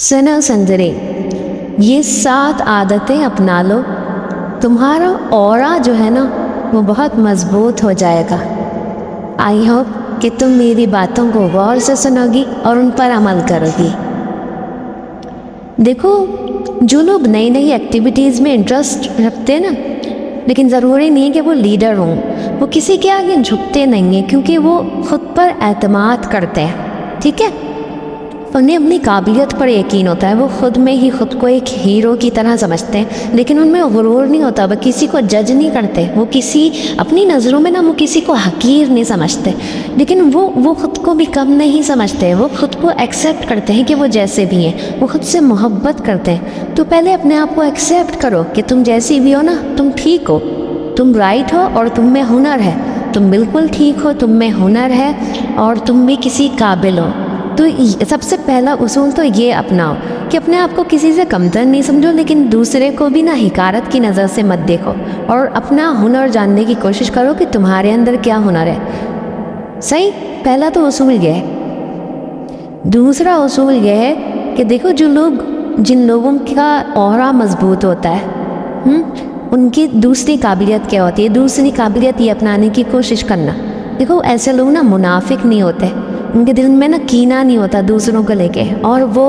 सुनो संजरे, ये 7 आदतें अपना लो, तुम्हारा ऑरा जो है ना वो बहुत मजबूत हो जाएगा। आई होप कि तुम मेरी बातों को गौर से सुनोगी और उन पर अमल करोगी। देखो, जो लोग नई नई एक्टिविटीज़ में इंटरेस्ट रखते हैं ना, लेकिन ज़रूरी नहीं है कि वो लीडर हों, वो किसी के आगे झुकते नहीं हैं क्योंकि वो खुद पर एतमाद करते हैं। ठीक है, उन्हें अपनी काबिलियत पर यकीन होता है, वो खुद में ही खुद को एक हीरो की तरह समझते हैं, लेकिन उनमें गुरूर नहीं होता, वो किसी को जज नहीं करते, वो किसी अपनी नज़रों में ना वो किसी को हकीर नहीं समझते, लेकिन वो खुद को भी कम नहीं समझते, वो खुद को एक्सेप्ट करते हैं कि वो जैसे भी हैं, वो खुद से मोहब्बत करते हैं। तो पहले अपने आप को एक्सेप्ट करो कि तुम जैसी भी हो ना, तुम ठीक हो, तुम राइट हो और तुम में हुनर है, तुम बिल्कुल ठीक हो, तुम में हुनर है और तुम भी किसी काबिल हो। तो सबसे पहला उसूल तो ये अपनाओ कि अपने आप को किसी से कमतर नहीं समझो, लेकिन दूसरे को भी ना हिकारत की नज़र से मत देखो और अपना हुनर जानने की कोशिश करो कि तुम्हारे अंदर क्या हुनर है। सही, पहला तो उसूल ये है। दूसरा उसूल ये है कि देखो, जिन लोगों का ऑरा मजबूत होता है, उनकी दूसरी काबिलियत क्या होती है? दूसरी काबिलियत ये अपनाने की कोशिश करना। देखो, ऐसे लोग ना मुनाफिक नहीं होते, उनके दिल में ना कीना नहीं होता दूसरों को लेके, और वो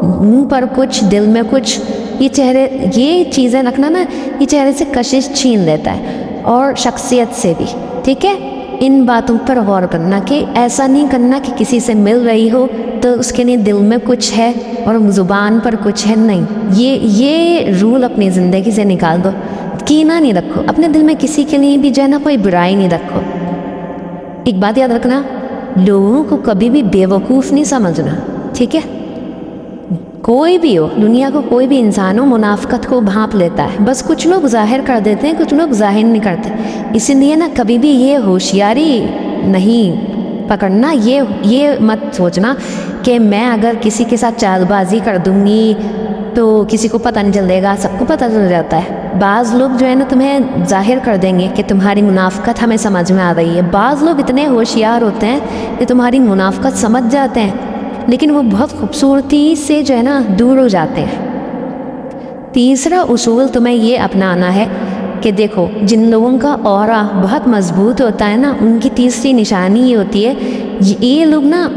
मुंह पर कुछ दिल में कुछ, ये चीज़ें रखना ना, ये चेहरे से कशिश छीन लेता है और शख्सियत से भी। ठीक है, इन बातों पर गौर करना कि ऐसा नहीं करना कि किसी से मिल रही हो तो उसके लिए दिल में कुछ है और ज़ुबान पर कुछ है। नहीं, ये रूल अपनी ज़िंदगी से निकाल दो। कीना नहीं रखो अपने दिल में, किसी के लिए भी जो है ना कोई बुराई नहीं रखो। एक बात याद रखना, लोगों को कभी भी बेवकूफ़ नहीं समझना। ठीक है, कोई भी हो, दुनिया को कोई भी इंसान हो, मुनाफ़कत को भांप लेता है। बस कुछ लोग ज़ाहिर कर देते हैं, कुछ लोग ज़ाहिर नहीं करते। इसलिए ना कभी भी ये होशियारी नहीं पकड़ना, ये मत सोचना कि मैं अगर किसी के साथ चालबाजी कर दूँगी तो किसी को पता नहीं चलेगा। सबको पता चल जाता है। बाज़ लोग जो है ना तुम्हें ज़ाहिर कर देंगे कि तुम्हारी मुनाफ़कत हमें समझ में आ रही है। बाज़ लोग इतने होशियार होते हैं कि तुम्हारी मुनाफ़कत समझ जाते हैं, लेकिन वो बहुत खूबसूरती से जो है ना दूर हो जाते हैं। तीसरा उसूल तुम्हें ये अपनाना है कि देखो, जिन लोगों का ऑरा बहुत मजबूत होता है ना, उनकी तीसरी निशानी ये होती है, ये लोग ना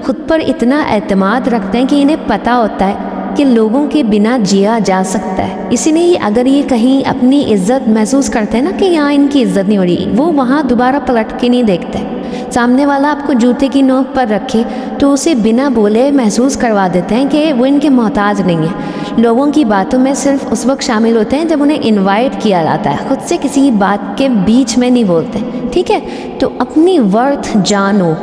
खुद पर इतना एतमाद रखते हैं कि इन्हें पता होता है कि लोगों के बिना जिया जा सकता है। इसीलिए अगर ये कहीं अपनी इज्जत महसूस करते हैं ना कि यहाँ इनकी इज्जत नहीं हो रही, वो वहाँ दोबारा पलट के नहीं देखते। सामने वाला आपको जूते की नोक पर रखे तो उसे बिना बोले महसूस करवा देते हैं कि वो इनके मोहताज नहीं है। लोगों की बातों में सिर्फ उस वक्त शामिल होते हैं जब उन्हें इन्वाइट किया जाता है, खुद से किसी बात के बीच में नहीं बोलते। ठीक है, तो अपनी वर्थ जानो।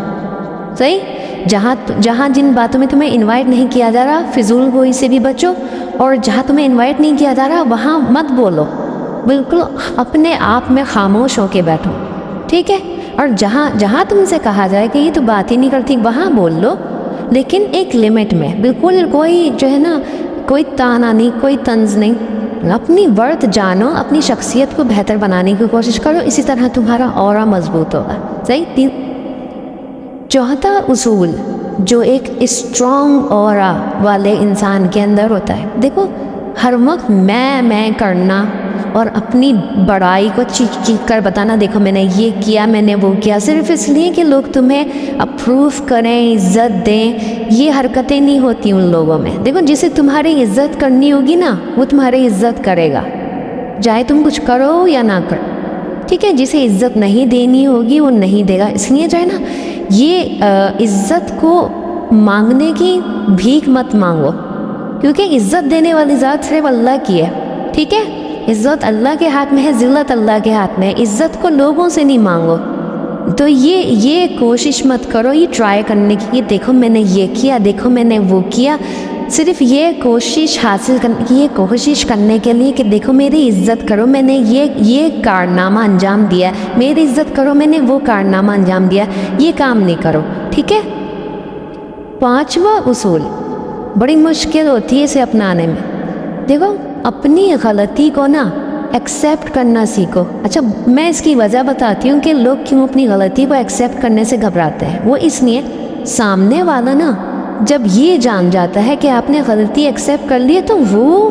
सही, जहाँ जिन बातों में तुम्हें इनवाइट नहीं किया जा रहा, फिजूल गोई से भी बचो, और जहाँ तुम्हें इनवाइट नहीं किया जा रहा वहाँ मत बोलो। बिल्कुल अपने आप में खामोश होके बैठो। ठीक है, और जहाँ तुमसे कहा जाए कि ये तो बात ही नहीं करती, वहाँ बोल लो, लेकिन एक लिमिट में। बिल्कुल कोई जो है ना, कोई ताना नहीं, कोई तंज नहीं। अपनी वर्थ जानो, अपनी शख्सियत को बेहतर बनाने की कोशिश करो, इसी तरह तुम्हारा ऑरा मजबूत होगा। सही। चौथा उसूल जो एक स्ट्रॉन्ग ऑरा वाले इंसान के अंदर होता है, देखो, हर वक्त मैं करना और अपनी बड़ाई को चीख कर बताना, देखो मैंने ये किया, मैंने वो किया, सिर्फ इसलिए कि लोग तुम्हें अप्रूव करें, इज़्ज़त दें, ये हरकतें नहीं होती उन लोगों में। देखो, जिसे तुम्हारी इज़्ज़त करनी होगी ना, वो तुम्हारी इज़्ज़त करेगा, चाहे तुम कुछ करो या ना करो। ठीक है, जिसे इज़्ज़त नहीं देनी होगी वो नहीं देगा। इसलिए जो है ना, ये इज़्ज़त को मांगने की भीख मत मांगो, क्योंकि इज़्ज़त देने वाली ज़ात सिर्फ अल्लाह की है। ठीक है, इज़्ज़त अल्लाह के हाथ में है, ज़िल्लत अल्लाह के हाथ में है। इज़्ज़त को लोगों से नहीं मांगो। तो ये कोशिश मत करो ये ट्राई करने की कि देखो मैंने ये किया, देखो मैंने वो किया। सिर्फ ये कोशिश हासिल करने की, ये कोशिश करने के लिए कि देखो मेरी इज़्ज़त करो, मैंने ये कारनामा अंजाम दिया, मेरी इज़्ज़त करो, मैंने वो कारनामा अंजाम दिया, ये काम नहीं करो। ठीक है। पांचवा उसूल बड़ी मुश्किल होती है इसे अपनाने में। देखो, अपनी गलती को ना एक्सेप्ट करना सीखो। अच्छा, मैं इसकी वजह बताती हूँ कि लोग क्यों अपनी गलती को एक्सेप्ट करने से घबराते हैं। वो इसलिए, सामने वाला ना جب یہ جان جاتا ہے کہ آپ نے غلطی ایکسیپٹ کر لی ہے تو وہ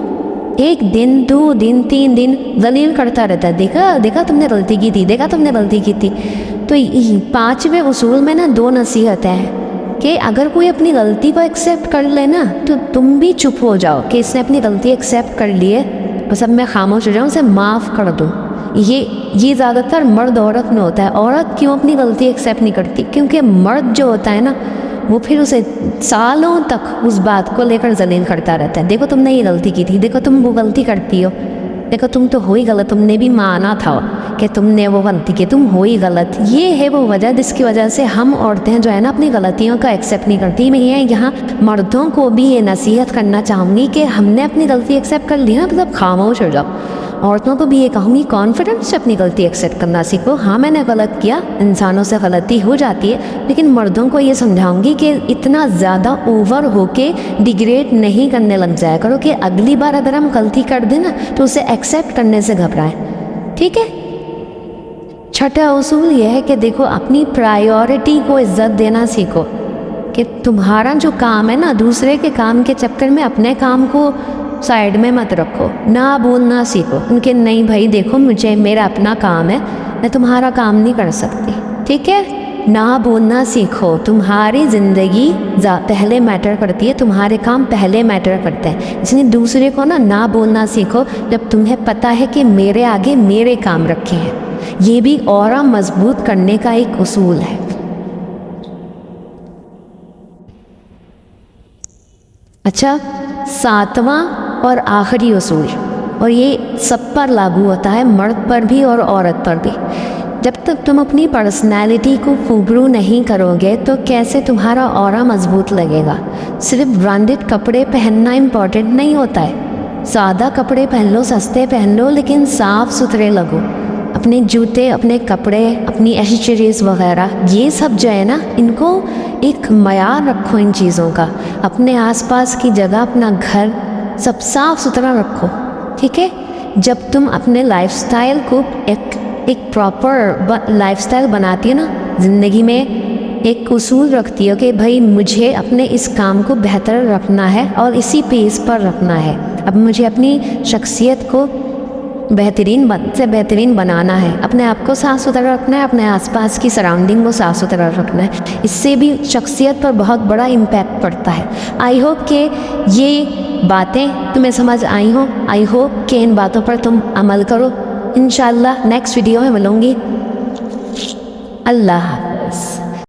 1 دن 2 دن 3 دن ذلیل کرتا رہتا ہے، دیکھا تم نے غلطی کی تھی، دیکھا تم نے غلطی کی تھی۔ تو 5ویں اصول میں نا 2 نصیحتیں ہیں کہ اگر کوئی اپنی غلطی کو ایکسیپٹ کر لے نا تو تم بھی چپ ہو جاؤ کہ اس نے اپنی غلطی ایکسیپٹ کر لی ہے، بس اب میں خاموش ہو جاؤں، اسے معاف کر دوں۔ یہ زیادہ تر مرد عورت میں ہوتا ہے۔ عورت کیوں اپنی غلطی ایکسیپٹ نہیں کرتی؟ کیونکہ مرد جو ہوتا ہے نا وہ پھر اسے سالوں تک اس بات کو لے کر ذلیل کرتا رہتا ہے، دیکھو تم نے یہ غلطی کی تھی، دیکھو تم وہ غلطی کرتی ہو، دیکھو تم تو ہو ہی غلط، تم نے بھی مانا تھا کہ تم نے وہ غلطی کی، تم ہو ہی غلط۔ یہ ہے وہ وجہ جس کی وجہ سے ہم عورتیں جو ہے نا اپنی غلطیوں کا ایکسیپٹ نہیں کرتی۔ میں یہاں مردوں کو بھی یہ نصیحت کرنا چاہوں گی کہ ہم نے اپنی غلطی ایکسیپٹ کر لی نا مطلب خاموش ہو جاؤ۔ عورتوں کو بھی یہ کہوں گی کانفیڈنس سے اپنی غلطی ایکسیپٹ کرنا سیکھو۔ ہاں میں نے غلط کیا، انسانوں سے غلطی ہو جاتی ہے، لیکن مردوں کو یہ سمجھاؤں گی کہ اتنا زیادہ اوور ہو کے ڈیگریڈ نہیں کرنے لگ جایا کرو کہ اگلی بار اگر ہم غلطی کر دیں نا تو اسے ایکسیپٹ کرنے سے گھبرائیں، ٹھیک ہے؟ 6واں اصول یہ ہے کہ دیکھو اپنی پرائیورٹی کو عزت دینا سیکھو، کہ تمہارا جو کام ہے نا دوسرے کے کام کے چکر میں اپنے کام کو سائیڈ میں مت رکھو، نہ بولنا سیکھو ان کے نہیں بھائی دیکھو میرا اپنا کام ہے، میں تمہارا کام نہیں کر سکتی، ٹھیک ہے؟ نہ بولنا سیکھو، تمہاری زندگی پہلے میٹر کرتی ہے، تمہارے کام پہلے میٹر کرتے ہیں، اس لیے دوسرے کو نہ بولنا سیکھو جب تمہیں پتہ ہے کہ میرے آگے میرے کام رکھے ہیں۔ یہ بھی اورا مضبوط کرنے کا ایک اصول ہے۔ اچھا، 7واں اور آخری اصول، اور یہ سب پر لاگو ہوتا ہے، مرد پر بھی اور عورت پر بھی۔ جب تک تم اپنی پرسنالٹی کو خوبرو نہیں کرو گے تو کیسے تمہارا اورا مضبوط لگے گا؟ صرف برانڈڈ کپڑے پہننا امپورٹنٹ نہیں ہوتا ہے، سادہ کپڑے پہن لو، سستے پہن لو، لیکن صاف ستھرے لگو۔ اپنے جوتے، اپنے کپڑے، اپنی ایسیسریز وغیرہ یہ سب جو ہے نا ان کو ایک معیار رکھو، ان چیزوں کا۔ اپنے آس پاس کی جگہ، اپنا گھر سب صاف ستھرا رکھو، ٹھیک ہے؟ جب تم اپنے لائف سٹائل کو ایک پراپر لائف سٹائل بناتی ہو نا، زندگی میں ایک اصول رکھتی ہو کہ بھائی مجھے اپنے اس کام کو بہتر رکھنا ہے اور اسی پیس پر رکھنا ہے، اب مجھے اپنی شخصیت کو بہترین بنانا ہے، اپنے آپ کو صاف ستھرا رکھنا ہے، اپنے آس پاس کی سراؤنڈنگ کو صاف ستھرا رکھنا ہے، اس سے بھی شخصیت پر بہت بڑا امپیکٹ پڑتا ہے۔ آئی ہوپ کہ یہ باتیں تمہیں سمجھ آئی ہوں، آئی ہوپ کہ ان باتوں پر تم عمل کرو۔ انشاءاللہ نیکسٹ ویڈیو میں ملوں گی۔ اللہ حافظ۔